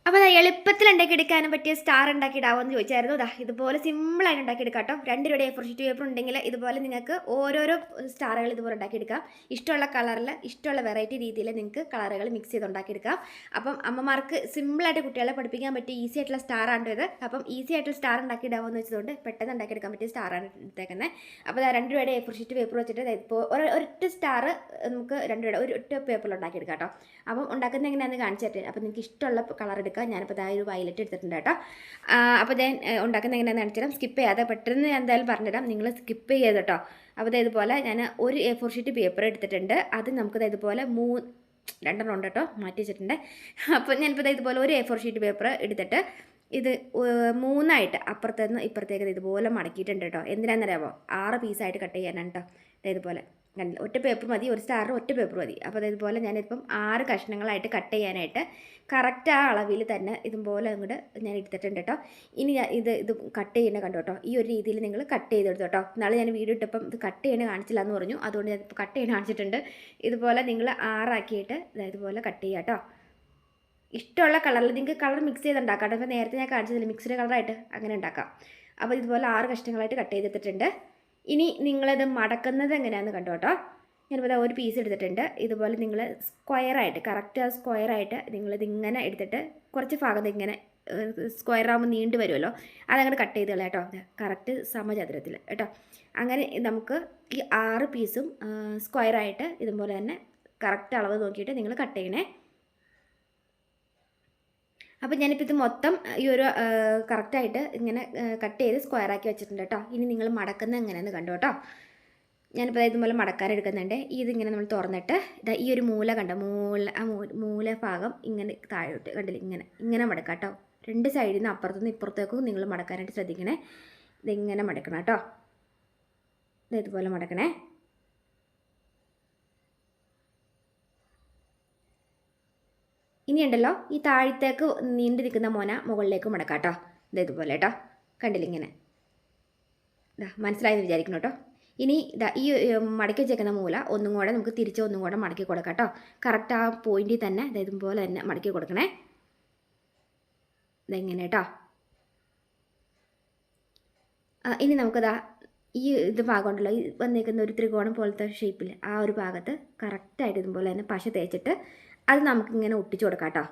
അപ്പോൾ അത് എളുപ്പത്തിൽ ഉണ്ടാക്കിയെടുക്കാനും പറ്റിയ സ്റ്റാർ ഉണ്ടാക്കിയിടാവുമെന്ന് ചോദിച്ചായിരുന്നു. ഇതുപോലെ സിമ്പിളായിട്ട് ഉണ്ടാക്കിയെടുക്കാം കേട്ടോ. 2 രൂപയുടെ A4 ഷീറ്റ് പേപ്പർ ഉണ്ടെങ്കിൽ ഇതുപോലെ നിങ്ങൾക്ക് ഓരോരോ സ്റ്റാറുകൾ ഇതുപോലെ ഉണ്ടാക്കിയെടുക്കാം. ഇഷ്ടമുള്ള കളറിൽ ഇഷ്ടമുള്ള വെറൈറ്റി രീതിയിൽ നിങ്ങൾക്ക് കളറുകൾ മിക്സ് ചെയ്ത് ഉണ്ടാക്കിയെടുക്കാം. അപ്പം അമ്മമാർക്ക് സിമ്പിളായിട്ട് കുട്ടികളെ പഠിപ്പിക്കാൻ പറ്റിയ ഈസി ആയിട്ടുള്ള സ്റ്റാറാണ് ഇത്. അപ്പം ഈസി ആയിട്ടുള്ള സ്റ്റാർ ഉണ്ടാക്കിയിടാവുമെന്ന് വെച്ചതുകൊണ്ട് പെട്ടെന്ന് ഉണ്ടാക്കിയെടുക്കാൻ പറ്റിയ സ്റ്റാറാണ് എടുത്തേക്കുന്നത്. അപ്പോൾ 2 രൂപയുടെ A4 ഷീറ്റ് പേപ്പർ വെച്ചിട്ട് ഇപ്പോൾ ഒരൊറ്റ സ്റ്റാർ നമുക്ക് 2 രൂപയുടെ ഒരൊറ്റ പേപ്പറിൽ ഉണ്ടാക്കിയെടുക്കാം കേട്ടോ. അപ്പം ഉണ്ടാക്കുന്നത് എങ്ങനെയാണെന്ന് കാണിച്ചിട്ട് അപ്പോൾ നിങ്ങൾക്ക് ഇഷ്ടമുള്ള കളർ എടുക്കാം. ഞാനിപ്പോൾ ഒരു വയലറ്റ് എടുത്തിട്ടുണ്ട് കേട്ടോ. അപ്പോൾ ഞാൻ ഉണ്ടാക്കുന്നത് എങ്ങനെയാണെന്ന് കാണിച്ചുതരാം. സ്കിപ്പ് ചെയ്യാതെ പെട്ടെന്ന് ഞാൻ എന്തായാലും പറഞ്ഞുതരാം, നിങ്ങൾ സ്കിപ്പ് ചെയ്ത് കേട്ടോ. അപ്പോൾ ഇതുപോലെ ഞാൻ ഒരു A4 ഷീറ്റ് പേപ്പർ എടുത്തിട്ടുണ്ട്. അത് നമുക്ക് ഇതുപോലെ 2 ഉണ്ട് കേട്ടോ, മാറ്റി വെച്ചിട്ടുണ്ട്. അപ്പോൾ ഞാനിപ്പോൾ ഇതുപോലെ ഒരു A4 ഷീറ്റ് പേപ്പർ എടുത്തിട്ട് ഇത് 3ആയിട്ട് അപ്പുറത്തുനിന്ന് ഇപ്പുറത്തേക്ക് ഇതുപോലെ മടക്കിയിട്ടുണ്ട് കേട്ടോ. എന്തിനാണെന്നറിയാമോ? 6 പീസായിട്ട് കട്ട് ചെയ്യാനാണ് കേട്ടോ. ഇതുപോലെ കണ്ടില്ല, ഒറ്റ പേപ്പർ മതി, ഒരു സ്റ്റാറിന് ഒറ്റ പേപ്പർ മതി. അപ്പോൾ ഇതുപോലെ ഞാനിപ്പം 6 കഷ്ണങ്ങളായിട്ട് കട്ട് ചെയ്യാനായിട്ട് കറക്റ്റ് ആ അളവിൽ തന്നെ ഇതുപോലെ അങ്ങോട്ട് ഞാൻ എടുത്തിട്ടുണ്ട് കേട്ടോ. ഇനി ഇത് കട്ട് ചെയ്യുന്നത് കണ്ടോ കേട്ടോ. ഈ ഒരു രീതിയിൽ നിങ്ങൾ കട്ട് ചെയ്തെടുത്തു കേട്ടോ. നാളെ ഞാൻ വീഡിയോ ഇട്ടപ്പം ഇത് കട്ട് ചെയ്യുന്നത് കാണിച്ചില്ല എന്ന് പറഞ്ഞു, അതുകൊണ്ട് ഞാൻ ഇപ്പോൾ കട്ട് ചെയ്യുന്നത് കാണിച്ചിട്ടുണ്ട്. ഇതുപോലെ നിങ്ങൾ 6 ആക്കിയിട്ട് ഇതുപോലെ കട്ട് ചെയ്യുക കേട്ടോ. ഇഷ്ടമുള്ള കളറിൽ നിങ്ങൾക്ക് കളർ മിക്സ് ചെയ്ത് ഉണ്ടാക്കാം കേട്ടോ. ഇപ്പോൾ നേരത്തെ ഞാൻ കാണിച്ചതില്ല, മിക്സ്ഡ് കളറായിട്ട് അങ്ങനെ ഉണ്ടാക്കാം. അപ്പോൾ ഇതുപോലെ 6 കഷ്ണങ്ങളായിട്ട് കട്ട് ചെയ്തെടുത്തിട്ടുണ്ട്. ഇനി നിങ്ങളത് മടക്കുന്നത് എങ്ങനെയാണെന്ന് കണ്ടോ കേട്ടോ. ഞാനിപ്പോൾ ഒരു പീസ് എടുത്തിട്ടുണ്ട്. ഇതുപോലെ നിങ്ങൾ സ്ക്വയറായിട്ട് കറക്റ്റ് ആ സ്ക്വയറായിട്ട് നിങ്ങളിതിങ്ങനെ എടുത്തിട്ട് കുറച്ച് ഭാഗത്ത് ഇങ്ങനെ സ്ക്വയറാകുമ്പോൾ നീണ്ടു വരുമല്ലോ, അതങ്ങനെ കട്ട് ചെയ്ത് കളയാം കേട്ടോ. കറക്റ്റ് സമചതുരത്തിൽ കേട്ടോ. അങ്ങനെ നമുക്ക് ഈ 6 പീസും സ്ക്വയറായിട്ട് ഇതുപോലെ തന്നെ കറക്റ്റ് അളവ് നോക്കിയിട്ട് നിങ്ങൾ കട്ട് ചെയ്യണേ. അപ്പോൾ ഞാനിപ്പോൾ ഇത് മൊത്തം ഈ ഒരു കറക്റ്റായിട്ട് ഇങ്ങനെ കട്ട് ചെയ്ത് സ്ക്വയറാക്കി വെച്ചിട്ടുണ്ട് കേട്ടോ. ഇനി നിങ്ങൾ മടക്കുന്നത് എങ്ങനെയാണെന്ന് കണ്ടോ കേട്ടോ. ഞാനിപ്പോൾ ഇതുപോലെ മടക്കാരെടുക്കുന്നുണ്ട്. ഇതിങ്ങനെ നമ്മൾ തുറന്നിട്ട് ഈ ഒരു മൂല കണ്ടോ, മൂല ഭാഗം ഇങ്ങനെ താഴോട്ട് കണ്ടില്ല, ഇങ്ങനെ മടക്കാം കേട്ടോ. 2 സൈഡിൽ നിന്ന് അപ്പുറത്തുനിന്ന് ഇപ്പുറത്തേക്കും നിങ്ങൾ മടക്കാനായിട്ട് ശ്രദ്ധിക്കണേ. ഇതിങ്ങനെ മടക്കണം കേട്ടോ. ഇതുപോലെ മടക്കണേ. ഇനി ഉണ്ടല്ലോ, ഈ താഴത്തേക്ക് നീണ്ടു നിൽക്കുന്ന മോന മുകളിലേക്ക് മടക്കാം കേട്ടോ. ഇതുപോലെ കേട്ടോ, കണ്ടില്ല ഇങ്ങനെ. മനസ്സിലായെന്ന് വിചാരിക്കണം കേട്ടോ. ഇനി ഈ മടക്കി വെച്ചേക്കുന്ന മൂല ഒന്നും കൂടെ നമുക്ക് ഒന്നും കൂടെ മടക്കി കൊടുക്കാം കേട്ടോ. കറക്റ്റ് ആ പോയിന്റിൽ തന്നെ ഇതുപോലെ തന്നെ മടക്കി കൊടുക്കണേ. ഇതെങ്ങനെ കേട്ടോ. ഇനി നമുക്കതാ ഈ ഭാഗം ഉണ്ടല്ലോ, ഈ വന്നേക്കുന്ന ഒരു ത്രികോണം പോലത്തെ ഷേപ്പിൽ ആ ഒരു ഭാഗത്ത് കറക്റ്റായിട്ട് ഇതുപോലെ തന്നെ പശ തേച്ചിട്ട് അത് നമുക്കിങ്ങനെ ഒട്ടിച്ചു കൊടുക്കാം കേട്ടോ.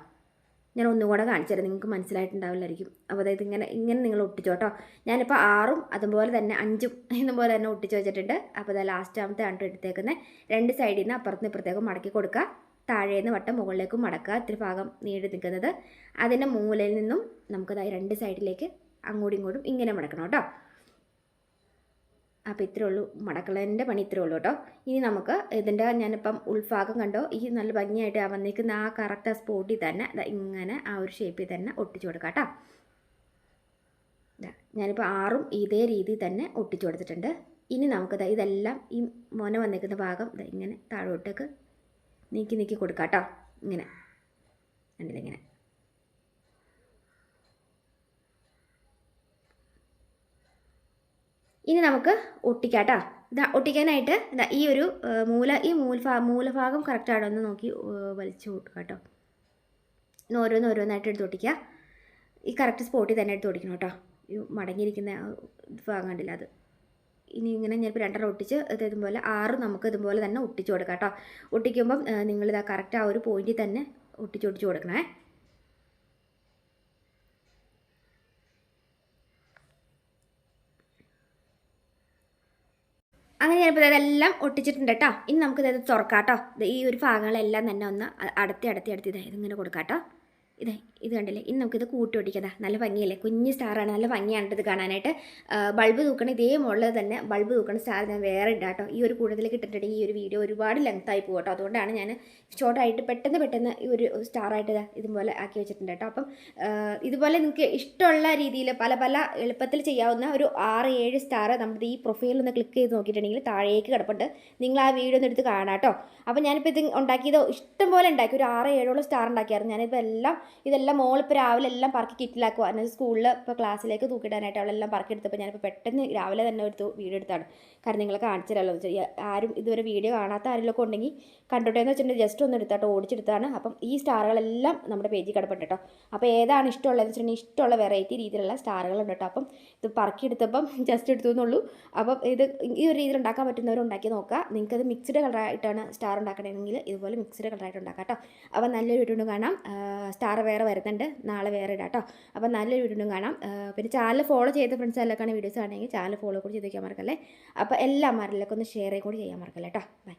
ഞാൻ ഒന്നുകൂടെ കാണിച്ചു തരാം, നിങ്ങൾക്ക് മനസ്സിലായിട്ടുണ്ടാവില്ലായിരിക്കും. അപ്പോൾ ഇങ്ങനെ നിങ്ങൾ ഒട്ടിച്ചു കേട്ടോ. ഞാനിപ്പോൾ 6ഉം അതുപോലെ തന്നെ 5ഉം ഇതുപോലെ തന്നെ ഒട്ടിച്ച് വെച്ചിട്ടുണ്ട്. അപ്പോൾ ലാസ്റ്റാമത്തെ ആണ് എടുത്തേക്കുന്നത്. 2 സൈഡിൽ നിന്ന് അപ്പുറത്തുനിന്ന് ഇപ്പുറത്തേക്കും മടക്കി കൊടുക്കുക. താഴേന്ന് വട്ടം മുകളിലേക്കും മടക്കുക. ഇത്തിരി ഭാഗം നീണ്ടു നിൽക്കുന്നത് അതിൻ്റെ മൂലയിൽ നിന്നും നമുക്കതായി 2 സൈഡിലേക്ക് അങ്ങോട്ടും ഇങ്ങോട്ടും ഇങ്ങനെ മടക്കണം കേട്ടോ. അപ്പോൾ ഇത്രയേ ഉള്ളൂ, മടക്കളൻ്റെ പണി ഇത്രയേ ഉള്ളൂ കേട്ടോ. ഇനി നമുക്ക് ഇതിൻ്റെ ഞാനിപ്പം ഉൾഭാഗം കണ്ടോ, ഈ നല്ല ഭംഗിയായിട്ട് വന്നിരിക്കുന്ന ആ കറക്റ്റ് ആ സ്പോട്ടിൽ തന്നെ ഇങ്ങനെ ആ ഒരു ഷേപ്പിൽ തന്നെ ഒട്ടിച്ചു കൊടുക്കാം കേട്ടോ. ഞാനിപ്പോൾ 6ഉം ഇതേ രീതിയിൽ തന്നെ ഒട്ടിച്ചു കൊടുത്തിട്ടുണ്ട്. ഇനി നമുക്ക് ഇതെല്ലാം ഈ മോന വന്നിരിക്കുന്ന ഭാഗം ഇങ്ങനെ താഴോട്ടേക്ക് നീക്കി കൊടുക്കാം കേട്ടോ. ഇങ്ങനെ കണ്ടില്ല, ഇങ്ങനെ. ഇനി നമുക്ക് ഒട്ടിക്കാം കേട്ടോ. ഒട്ടിക്കാനായിട്ട് ഈ ഒരു മൂലഭാഗം കറക്റ്റാണോ എന്ന് നോക്കി വലിച്ചു കൊടുക്കുക കേട്ടോ. ഇനി ഓരോന്നായിട്ട് എടുത്ത് ഒട്ടിക്കുക. ഈ കറക്റ്റ് സ്പോട്ടിൽ തന്നെ എടുത്ത് ഒട്ടിക്കണം കേട്ടോ. ഈ മടങ്ങിയിരിക്കുന്ന ഭാഗം കണ്ടില്ല, അത്. ഇനി ഇങ്ങനെ ഞാനിപ്പോൾ 2 ഒട്ടിച്ച് ഇതുപോലെ 6 നമുക്ക് ഇതുപോലെ തന്നെ ഒട്ടിച്ചു കൊടുക്കാം കേട്ടോ. ഒട്ടിക്കുമ്പം നിങ്ങളിതാ കറക്റ്റ് ആ ഒരു പോയിന്റിൽ തന്നെ ഒട്ടിച്ചു കൊടുക്കണേ. അങ്ങനെ ഞാനിപ്പോൾ ഇതെല്ലാം ഒട്ടിച്ചിട്ടുണ്ട് കേട്ടോ. ഇനി നമുക്കിത് തുറക്കാം കേട്ടോ. ഈ ഒരു ഭാഗങ്ങളെല്ലാം തന്നെ ഒന്ന് അടത്തി ഇതിങ്ങനെ കൊടുക്കാം കേട്ടോ. ഇത് കണ്ടില്ലേ. ഇനി നമുക്കിത് കൂട്ടി ഒട്ടിക്കാം. നല്ല ഭംഗിയല്ലേ, കുഞ്ഞ് സ്റ്റാറാണ്, നല്ല ഭംഗിയാണ് ഇത് കാണാനായിട്ട്. ബൾബ് തൂക്കണം, ഇതേ മുകളിൽ തന്നെ ബൾബ് തൂക്കണം സ്റ്റാർ ഞാൻ വേറെ ഇടാം കേട്ടോ. ഈ ഒരു കൂടുതലേക്ക് ഇട്ടിട്ടുണ്ടെങ്കിൽ ഈ ഒരു വീഡിയോ ഒരുപാട് ലെങ്ത്തായി പോകും കേട്ടോ. അതുകൊണ്ടാണ് ഞാൻ ഷോർട്ടായിട്ട് പെട്ടെന്ന് ഈ ഒരു സ്റ്റാറായിട്ട് ഇതുപോലെ ആക്കി വെച്ചിട്ടുണ്ട് കേട്ടോ. അപ്പം ഇതുപോലെ നിങ്ങൾക്ക് ഇഷ്ടമുള്ള രീതിയിൽ പല എളുപ്പത്തിൽ ചെയ്യാവുന്ന ഒരു 6-7 സ്റ്റാർ നമ്മുടെ ഈ പ്രൊഫൈലിൽ ഒന്ന് ക്ലിക്ക് ചെയ്ത് നോക്കിയിട്ടുണ്ടെങ്കിൽ താഴേക്ക് കിടപ്പുണ്ട്. നിങ്ങൾ ആ വീഡിയോ ഒന്ന് എടുത്ത് കാണാം കേട്ടോ. അപ്പോൾ ഞാനിപ്പോൾ ഇത് ഉണ്ടാക്കിയത് ഇഷ്ടം പോലെ ഉണ്ടാക്കി, ഒരു 6-7 സ്റ്റാർ ഉണ്ടാക്കിയായിരുന്നു. ഞാനിപ്പോൾ എല്ലാം ഇതെല്ലാം മോളിപ്പോൾ രാവിലെ എല്ലാം പറക്കി കിറ്റിലാക്കുക. എന്നാൽ സ്കൂളിൽ ഇപ്പോൾ ക്ലാസ്സിലേക്ക് തൂക്കിയിടാനായിട്ട് അവളെല്ലാം പറക്കി എടുത്തപ്പോൾ ഞാനിപ്പോൾ പെട്ടെന്ന് രാവിലെ തന്നെ ഒരു വീഡിയോ എടുത്താണ്. കാരണം നിങ്ങളെ കാണിച്ചില്ലല്ലോ എന്ന് വെച്ചാൽ ആരും ഇതുവരെ വീഡിയോ കാണാത്ത ആരെങ്കിലും ഉണ്ടെങ്കിൽ കണ്ടോട്ടെ എന്ന് വെച്ചിട്ടുണ്ടെങ്കിൽ ജസ്റ്റ് ഒന്ന് എടുത്താട്ടോ, ഓടിച്ചെടുത്താണ്. അപ്പം ഈ സ്റ്റാറുകളെല്ലാം നമ്മുടെ പേജിൽ കിടപ്പുണ്ട് കേട്ടോ. അപ്പോൾ ഏതാണ് ഇഷ്ടമുള്ളതെന്ന് വെച്ചിട്ടുണ്ടെങ്കിൽ ഇഷ്ടമുള്ള വെറൈറ്റി രീതിയിലുള്ള സ്റ്റാറുകളുണ്ട് കേട്ടോ. അപ്പം ഇത് പറക്കിയെടുത്തപ്പം ജസ്റ്റ് എടുത്തു എന്നുള്ളൂ. അപ്പം ഇത് ഈ ഒരു രീതിയിൽ ഉണ്ടാക്കാൻ പറ്റുന്നവർ ഉണ്ടാക്കി നോക്കുക. നിങ്ങൾക്കത് മിക്സ്ഡ് കളറായിട്ടാണ് സ്റ്റാർ ഉണ്ടാക്കണമെങ്കിൽ ഇതുപോലെ മിക്സ്ഡ് കളറായിട്ട് ഉണ്ടാക്കാം കേട്ടോ. അപ്പം നല്ലൊരു വീഡിയോ കാണാം. സ്റ്റാർ വേറെ വരുന്നുണ്ട്, നാളെ വേറെ ഇടാം കേട്ടോ. അപ്പം നല്ലൊരു വീഡിയോ കാണാം. പിന്നെ ചാനൽ ഫോളോ ചെയ്ത ഫ്രണ്ട്സ് എല്ലാവർക്കാണ് വീഡിയോസ് ആണെങ്കിൽ ചാനൽ ഫോളോ കൂടി ചെയ്ത് വയ്ക്കാൻ മറക്കല്ലേ. അപ്പോൾ എല്ലാമാരിലൊക്കെ ഒന്ന് ഷെയർ കൂടി ചെയ്യാൻ മറക്കല്ലേ കേട്ടോ. ബൈ.